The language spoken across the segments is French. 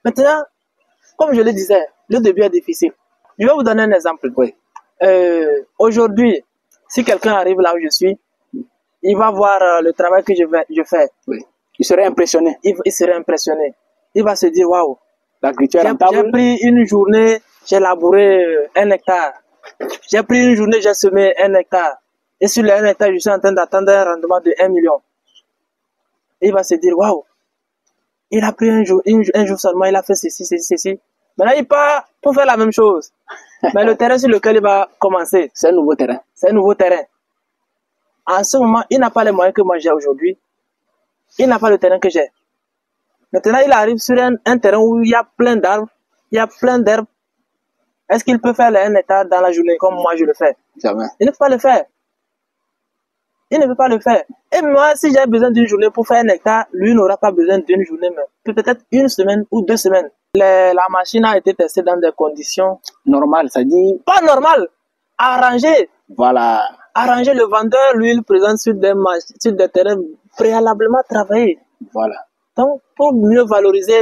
Maintenant, comme je le disais, le début est difficile. Je vais vous donner un exemple. Oui. Aujourd'hui, si quelqu'un arrive là où je suis, il va voir le travail que je fais. Oui. Il serait impressionné. Il serait impressionné. Il va se dire, waouh, L'agriculture j'ai pris une journée, j'ai labouré 1 hectare. J'ai pris une journée, j'ai semé 1 hectare. Et sur les 1 hectare, je suis en train d'attendre un rendement de 1 million. Il va se dire, waouh, il a pris un jour seulement, il a fait ceci, ceci, ceci. Maintenant, il part pour faire la même chose. Mais le terrain sur lequel il va commencer, c'est un nouveau terrain. C'est un nouveau terrain. En ce moment, il n'a pas les moyens que moi j'ai aujourd'hui. Il n'a pas le terrain que j'ai. Maintenant, il arrive sur un terrain où il y a plein d'arbres, il y a plein d'herbes. Est-ce qu'il peut faire les 1 hectare dans la journée comme moi je le fais? Jamais. Il ne peut pas le faire. Il ne peut pas le faire. Et moi, si j'ai besoin d'une journée pour faire 1 hectare, lui n'aura pas besoin d'une journée, mais peut-être 1 semaine ou 2 semaines. La machine a été testée dans des conditions normales, ça dit pas normales, arrangées. Voilà. Arranger le vendeur, lui, il présente sur des terrains préalablement travaillés. Voilà. Donc, pour mieux valoriser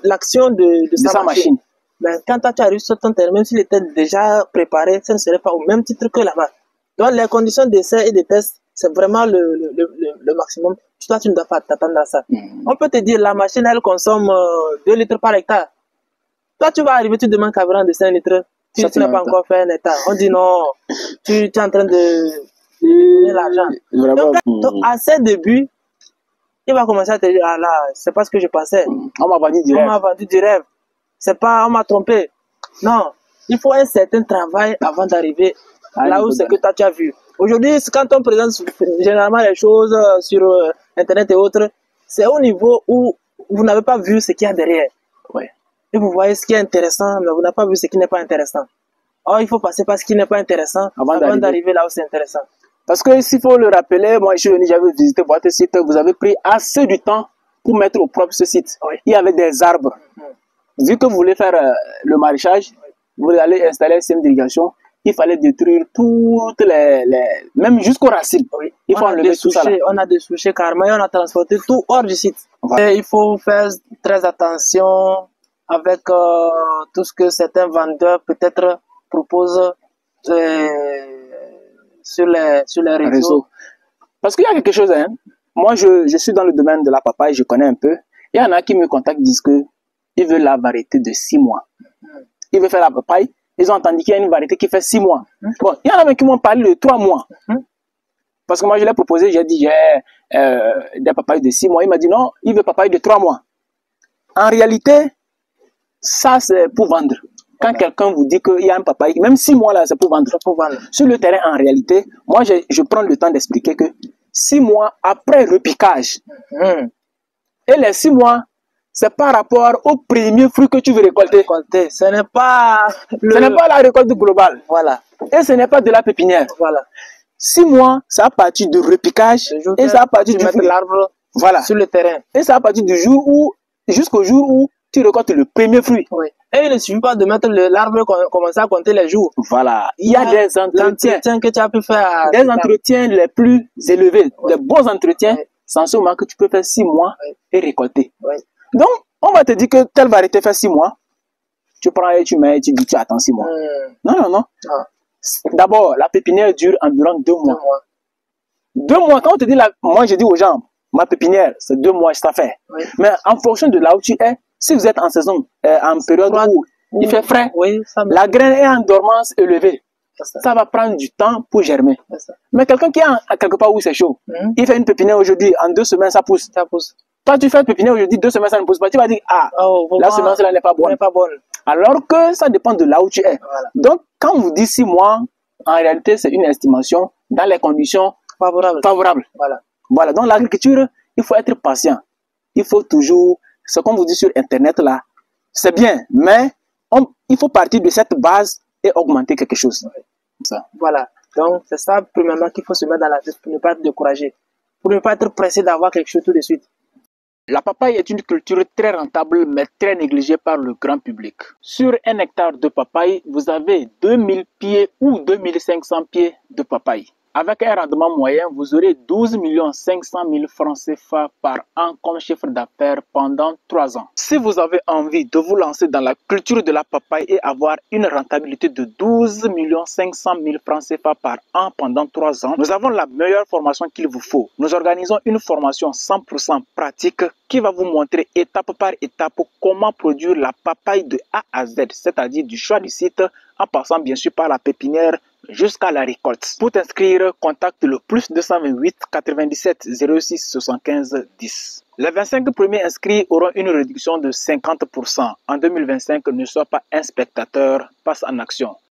l'action de sa machine. Mais quand tu arrives sur ton terrain, même s'il était déjà préparé, ça ne serait pas au même titre que là-bas. Donc, les conditions d'essai et de test, c'est vraiment le maximum. Toi, tu ne dois pas t'attendre à ça. On peut te dire, la machine, elle consomme 2 litres par hectare. Toi, tu vas arriver, tu demandes carburant de 5 litres. Tu n'as pas encore fait 1 hectare. On dit non, tu es en train de donner l'argent. Donc, à ses débuts, il va commencer à te dire, ah là, c'est pas ce que je pensais. On m'a vendu du rêve. On m'a vendu du rêve. C'est pas, on m'a trompé. Non, il faut un certain travail avant d'arriver là où c'est que toi tu as vu. Aujourd'hui, quand on présente généralement les choses sur Internet et autres, c'est au niveau où vous n'avez pas vu ce qu'il y a derrière. Ouais. Et vous voyez ce qui est intéressant, mais vous n'avez pas vu ce qui n'est pas intéressant. Or, il faut passer par ce qui n'est pas intéressant avant d'arriver là où c'est intéressant. Parce que s'il faut le rappeler, moi je suis venu, j'avais visité votre site, vous avez pris assez du temps pour mettre au propre ce site. Oui. Il y avait des arbres. Vu que vous voulez faire le maraîchage, vous allez installer une d'irrigation, il fallait détruire toutes même jusqu'aux racines. Oui. Il faut enlever tout ça là. On a dessouché carrément et on a transporté tout hors du site. Voilà. Et il faut faire très attention avec tout ce que certains vendeurs peut-être proposent sur les réseaux. Parce qu'il y a quelque chose, hein. Moi je suis dans le domaine de la papaye, je connais un peu. Il y en a qui me contactent, disent que ils veulent la variété de 6 mois. Ils veulent faire la papaye, ils ont entendu qu'il y a une variété qui fait 6 mois. Bon, il y en a même qui m'ont parlé de 3 mois. Parce que moi je l'ai proposé, j'ai dit j'ai des papayes de 6 mois. Il m'a dit non, il veut papaye de 3 mois. En réalité, ça c'est pour vendre. Quand quelqu'un vous dit qu'il y a un papaye, même 6 mois là, c'est pour vendre. Sur le terrain, en réalité, moi je prends le temps d'expliquer que 6 mois après repiquage, et les 6 mois, c'est par rapport au premier fruit que tu veux récolter. Ce n'est pas la récolte globale. Voilà. Et ce n'est pas de la pépinière. Voilà. 6 mois, c'est à partir du repiquage et c'est à partir du mettre l'arbre sur le terrain. Et c'est à partir du jour où, jusqu'au jour où tu récoltes le premier fruit. Oui. Et il ne suffit pas de mettre l'arbre et commencer à compter les jours. Voilà. Il y a des entretiens que tu as pu faire. Des entretiens les plus élevés, des bons entretiens. C'est en ce moment que tu peux faire 6 mois et récolter. Donc, on va te dire que telle variété fait 6 mois. Tu prends et tu mets et tu dis tu attends 6 mois. Non. D'abord, la pépinière dure environ 2 mois. 2 mois, quand on te dit moi je dis aux gens, ma pépinière, c'est 2 mois, ça fait. Mais en fonction de là où tu es, si vous êtes en saison, en période où il fait frais, la graine est en dormance élevée. Ça va prendre du temps pour germer. Mais quelqu'un qui est quelque part où c'est chaud, il fait une pépinière aujourd'hui, en 2 semaines, ça pousse. Toi, tu fais une pépinière aujourd'hui, 2 semaines, ça ne pousse pas. Tu vas dire, la semence là n'est pas bonne. Alors que ça dépend de là où tu es. Voilà. Donc, quand on vous dit 6 mois, en réalité, c'est une estimation dans les conditions favorables. Voilà. Donc, l'agriculture, il faut être patient. Il faut toujours, ce qu'on vous dit sur Internet là, c'est bien, mais il faut partir de cette base et augmenter quelque chose. Voilà. Donc, c'est ça, premièrement, qu'il faut se mettre dans la tête pour ne pas être découragé. Pour ne pas être pressé d'avoir quelque chose tout de suite. La papaye est une culture très rentable mais très négligée par le grand public. Sur 1 hectare de papaye, vous avez 2000 pieds ou 2500 pieds de papaye. Avec un rendement moyen, vous aurez 12 500 000 francs CFA par an comme chiffre d'affaires pendant 3 ans. Si vous avez envie de vous lancer dans la culture de la papaye et avoir une rentabilité de 12 500 000 francs CFA par an pendant 3 ans, nous avons la meilleure formation qu'il vous faut. Nous organisons une formation 100% pratique qui va vous montrer étape par étape comment produire la papaye de A à Z, c'est-à-dire du choix du site en passant bien sûr par la pépinière jusqu'à la récolte. Pour t'inscrire, contacte le plus 228 97 06 75 10. Les 25 premiers inscrits auront une réduction de 50%. En 2025, ne sois pas un spectateur, passe en action.